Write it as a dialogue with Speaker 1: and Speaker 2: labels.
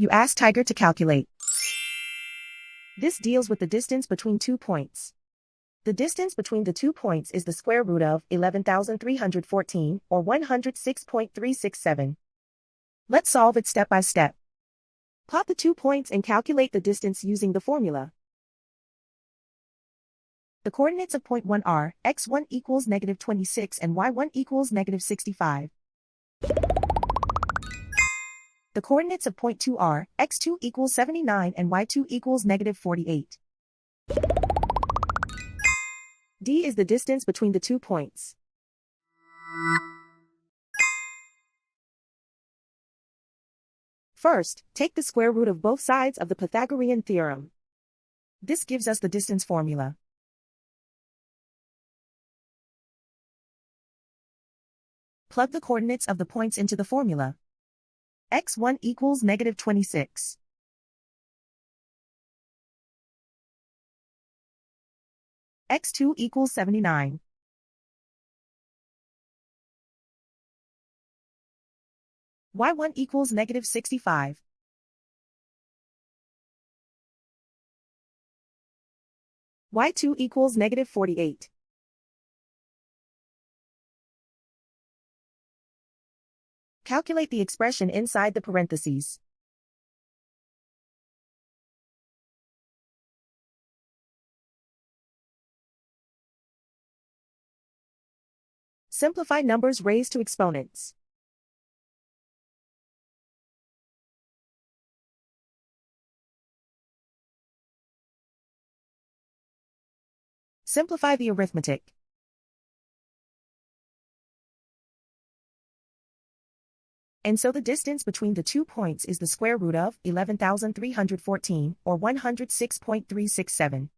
Speaker 1: You ask Tiger to calculate. This deals with the distance between 2 points. The distance between the 2 points is the square root of 11,314, or 106.367. Let's solve it step by step. Plot the 2 points and calculate the distance using the formula. The coordinates of point 1 are x1 equals -26 and y1 equals -65. The coordinates of point 2 are x2 equals 79 and y2 equals -48. D is the distance between the 2 points. First, take the square root of both sides of the Pythagorean theorem. This gives us the distance formula. Plug the coordinates of the points into the formula. x1 equals -26. x2 equals 79. y1 equals -65. y2 equals -48. Calculate the expression inside the parentheses. Simplify numbers raised to exponents. Simplify the arithmetic. And so the distance between the 2 points is the square root of 11,314, or 106.367.